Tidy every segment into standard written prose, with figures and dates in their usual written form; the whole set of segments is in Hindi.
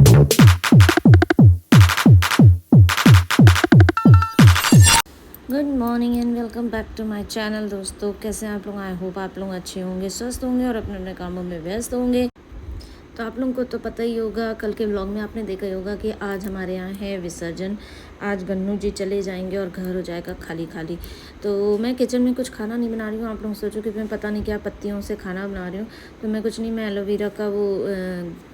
Good morning and welcome back to my channel. दोस्तों, कैसे हैं आप लोग? आई होप आप लोग अच्छे होंगे, स्वस्थ होंगे और अपने अपने कामों में व्यस्त होंगे। तो आप लोगों को तो पता ही होगा, कल के व्लॉग में आपने देखा ही होगा कि आज हमारे यहाँ है विसर्जन। आज गन्नू जी चले जाएंगे और घर हो जाएगा खाली खाली। तो मैं किचन में कुछ खाना नहीं बना रही हूँ। आप लोग सोचो कि मैं पता नहीं क्या पत्तियों से खाना बना रही हूँ। तो मैं कुछ नहीं, मैं एलोवेरा का वो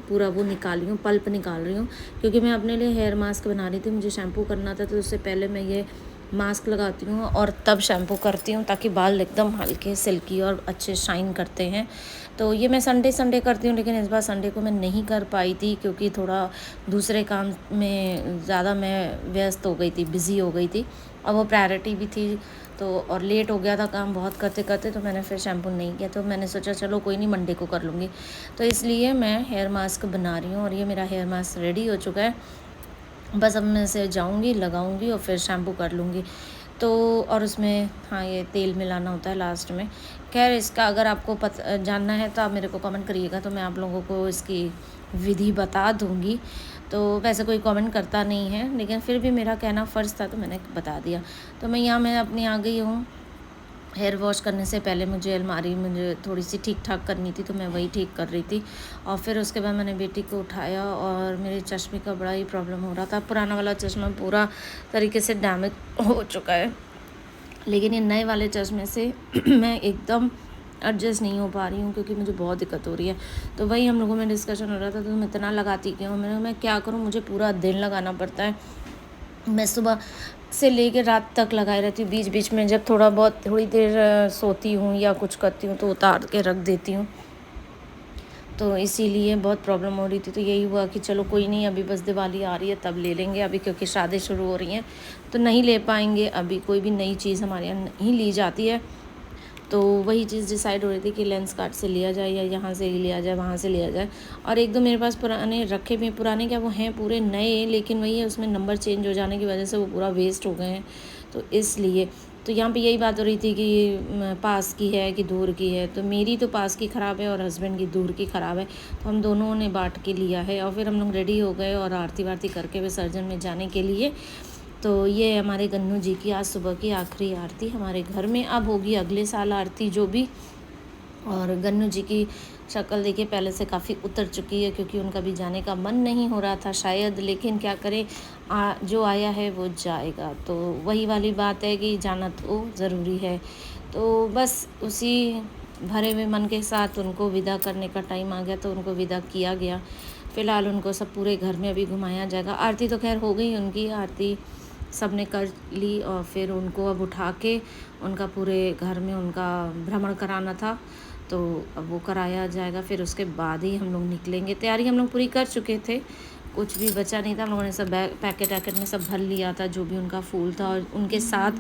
पूरा वो निकाल रही हूँ, पल्प निकाल रही हूँ, क्योंकि मैं अपने लिए हेयर मास्क बना रही थी। मुझे शैम्पू करना था, तो उससे पहले मैं ये मास्क लगाती हूँ और तब शैम्पू करती हूँ, ताकि बाल एकदम हल्के सिल्की और अच्छे शाइन करते हैं। तो ये मैं संडे करती हूँ, लेकिन इस बार संडे को मैं नहीं कर पाई थी, क्योंकि थोड़ा दूसरे काम में ज़्यादा मैं व्यस्त हो गई थी, बिज़ी हो गई थी, और वो प्रायोरिटी भी थी। तो और लेट हो गया था काम बहुत करते करते, तो मैंने फिर शैम्पू नहीं किया। तो मैंने सोचा चलो कोई नहीं, मंडे को कर लूँगी। तो इसलिए मैं हेयर मास्क बना रही हूँ, और ये मेरा हेयर मास्क रेडी हो चुका है। बस अब मैं इसे जाऊँगी, लगाऊँगी और फिर शैम्पू कर लूँगी। तो और उसमें हाँ, ये तेल मिलाना होता है लास्ट में। खैर, इसका अगर आपको जानना है तो आप मेरे को कमेंट करिएगा, तो मैं आप लोगों को इसकी विधि बता दूँगी। तो वैसे कोई कमेंट करता नहीं है, लेकिन फिर भी मेरा कहना फ़र्ज़ था, तो मैंने बता दिया। तो मैं अपनी आ गई हूँ। हेयर वॉश करने से पहले मुझे थोड़ी सी ठीक ठाक करनी थी, तो मैं वही ठीक कर रही थी। और फिर उसके बाद मैंने बेटी को उठाया, और मेरे चश्मे का बड़ा ही प्रॉब्लम हो रहा था। पुराना वाला चश्मा पूरा तरीके से डैमेज हो चुका है, लेकिन ये नए वाले चश्मे से मैं एकदम एडजस्ट नहीं हो पा रही हूँ, क्योंकि मुझे बहुत दिक्कत हो रही है। तो वही हम लोगों में डिस्कशन हो रहा था, तो तुम इतना लगाती क्यों? मैं क्या करूँ, मुझे पूरा दिन लगाना पड़ता है। मैं सुबह से लेकर रात तक लगाई रहती हूँ। बीच बीच में जब थोड़ी देर सोती हूँ या कुछ करती हूँ, तो उतार के रख देती हूँ। तो इसीलिए बहुत प्रॉब्लम हो रही थी। तो यही हुआ कि चलो कोई नहीं, अभी बस दिवाली आ रही है तब ले लेंगे। अभी क्योंकि शादी शुरू हो रही हैं, तो नहीं ले पाएंगे। अभी कोई भी नई चीज़ हमारे यहाँ नहीं ली जाती है। तो वही चीज़ डिसाइड हो रही थी कि लेंस कार्ट से लिया जाए, या यहाँ से लिया जाए, वहाँ से लिया जाए। और एक दो मेरे पास पुराने रखे भी, पुराने क्या, वो हैं पूरे नए, लेकिन वही है, उसमें नंबर चेंज हो जाने की वजह से वो पूरा वेस्ट हो गए हैं। तो इसलिए तो यहाँ पे यही बात हो रही थी कि पास की है कि दूर की है। तो मेरी तो पास की ख़राब है और हस्बैंड की दूर की ख़राब है। तो हम दोनों ने बांट के लिया है, और फिर हम लोग रेडी हो गए और आरती वारती करके विसर्जन में जाने के लिए। तो ये हमारे गन्नू जी की आज सुबह की आखिरी आरती हमारे घर में। अब होगी अगले साल आरती जो भी। और गन्नू जी की शक्ल देखिए, पहले से काफ़ी उतर चुकी है, क्योंकि उनका भी जाने का मन नहीं हो रहा था शायद, लेकिन क्या करें, जो आया है वो जाएगा। तो वही वाली बात है कि जाना तो ज़रूरी है। तो बस उसी भरे हुए मन के साथ उनको विदा करने का टाइम आ गया, तो उनको विदा किया गया। फ़िलहाल उनको सब पूरे घर में अभी घुमाया जाएगा। आरती तो खैर हो गई, उनकी आरती सब ने कर ली, और फिर उनको अब उठा के उनका पूरे घर में उनका भ्रमण कराना था, तो अब वो कराया जाएगा। फिर उसके बाद ही हम लोग निकलेंगे। तैयारी हम लोग पूरी कर चुके थे, कुछ भी बचा नहीं था। हम लोगों ने सब पैकेट वैकेट में सब भर लिया था, जो भी उनका फूल था, और उनके साथ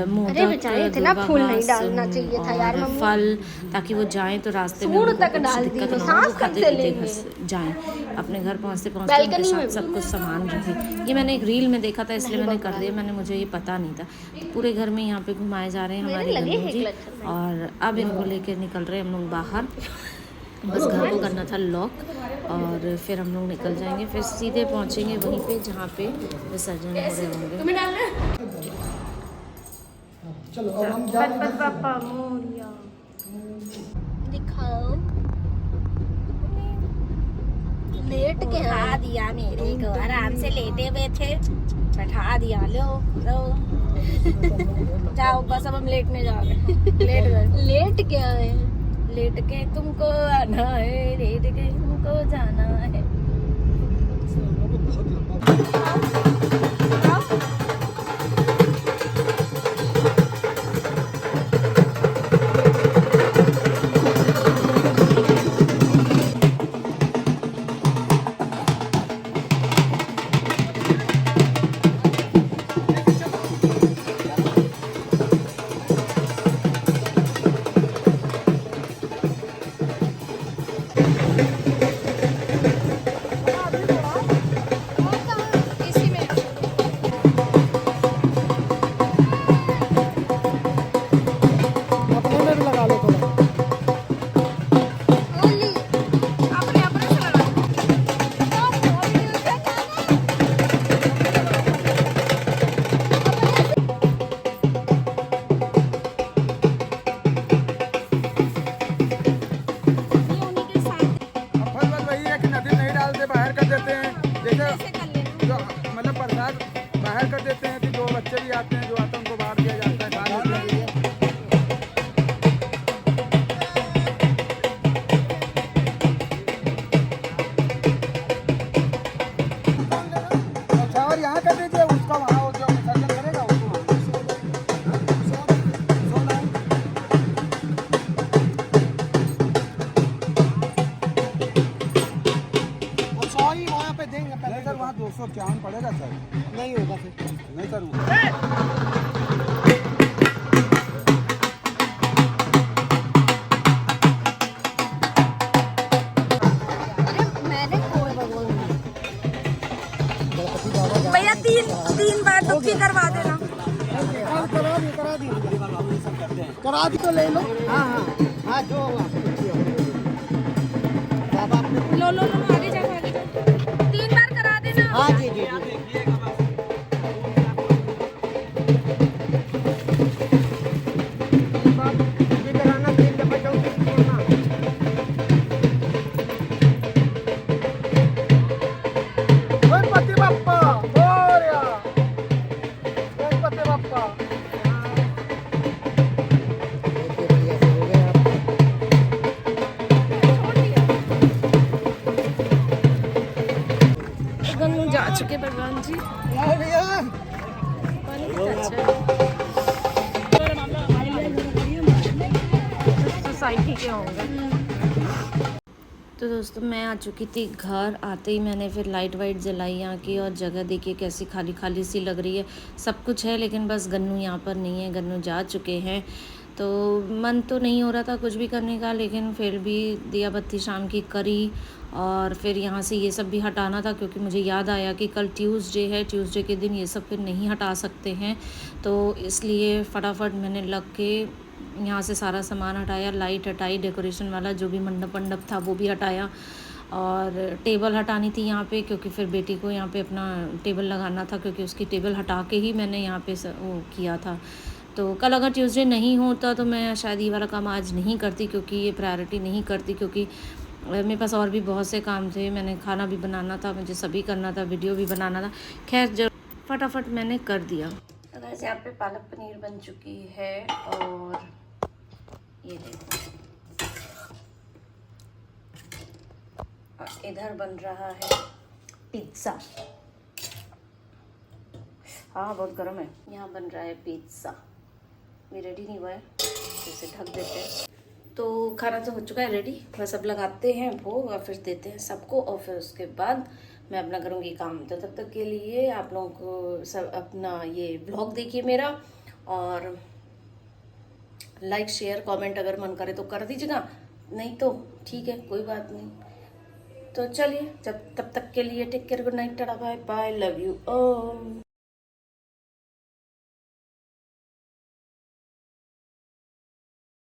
मोदक, दूर्वा घास और फल, ताकि वो जाएं तो रास्ते में उनको कुछ दिक्कत ना हो, वो खाते पीते घर जाएं, अपने घर पहुंचते पहुंचते उनके साथ सब कुछ सामान रहे। ये मैंने एक रील में देखा था, इसलिए मैंने कर दिया। मुझे ये पता नहीं था। तो पूरे घर में यहाँ पे घुमाए जा रहे हैं हमारे गन्नू जी, और अब इनको लेकर निकल रहे हैं हम लोग बाहर। बस घर को करना था लॉक, और फिर हम लोग निकल जाएंगे। फिर सीधे पहुंचेंगे वहीं पे जहाँ पे विसर्जन हो रहे होंगे। चलो अब हम जा रहे हैं। दिखाओ, लेट के हाँ दिया मेरे को, आराम से लेटे हुए थे, बैठा दिया। लो जाओ, बस अब हम लेटने जा रहे हैं। लेट गए। लेट क्या है? लेट के तुमको आना है, लेट के तुमको जाना है। 151 पड़ेगा सर। नहीं होगा फिर। नहीं सर मैंने कोई गणपति बाबा भैया तीन बार डुबकी करवा देना। करा दी तो ले लो। हाँ हाँ हाँ जो होगा बाबा अपने। लो आगे जाओ आगे जाओ। 3 बार करा देना। हाँ जी जी जी। कराना 3 दफा चौकी छोड़ना। गणपति बाप्पा मोरया। गणपति बाप्पा। गन्नू जा चुके भगवान जी। पानी कितना अच्छा है। सोसाइटी के होंगे। तो दोस्तों मैं आ चुकी थी घर। आते ही मैंने फिर लाइट वाइट जलाई यहाँ की, और जगह देखिए कैसी खाली खाली सी लग रही है। सब कुछ है लेकिन बस गन्नू यहाँ पर नहीं है। गन्नू जा चुके हैं। तो मन तो नहीं हो रहा था कुछ भी करने का, लेकिन फिर भी दिया बत्ती शाम की करी। और फिर यहाँ से ये सब भी हटाना था क्योंकि मुझे याद आया कि कल ट्यूसडे है। ट्यूसडे के दिन ये सब फिर नहीं हटा सकते हैं, तो इसलिए फटाफट मैंने लग के यहाँ से सारा सामान हटाया। लाइट हटाई, डेकोरेशन वाला जो भी मंडप था वो भी हटाया, और टेबल हटानी थी यहाँ पे क्योंकि फिर बेटी को यहाँ पे अपना टेबल लगाना था, क्योंकि उसकी टेबल हटा के ही मैंने यहाँ पे वो किया था। तो कल अगर ट्यूसडे नहीं होता तो मैं शायद ये वाला काम आज नहीं करती, क्योंकि ये प्रायोरिटी नहीं करती, क्योंकि मेरे पास और भी बहुत से काम थे। मैंने खाना भी बनाना था, मुझे सभी करना था, वीडियो भी बनाना था। खैर जब फटाफट मैंने कर दिया। तो वैसे यहाँ पे पालक पनीर बन चुकी है, और ये देखो इधर बन रहा है पिज्ज़ा। हाँ बहुत गर्म है। यहाँ बन रहा है पिज्ज़ा। ये रेडी नहीं हुआ है तो इसे ढक देते हैं। तो खाना तो हो चुका है रेडी, बस अब लगाते हैं भोग और फिर देते हैं सबको, और फिर उसके बाद मैं अपना करूँगी काम। तो तब तक के लिए आप लोगों को सब अपना ये व्लॉग देखिए मेरा, और लाइक शेयर कमेंट अगर मन करे तो कर दीजिएगा, नहीं तो ठीक है कोई बात नहीं। तो चलिए तब तक के लिए take care, good night, tata bye bye, love you all.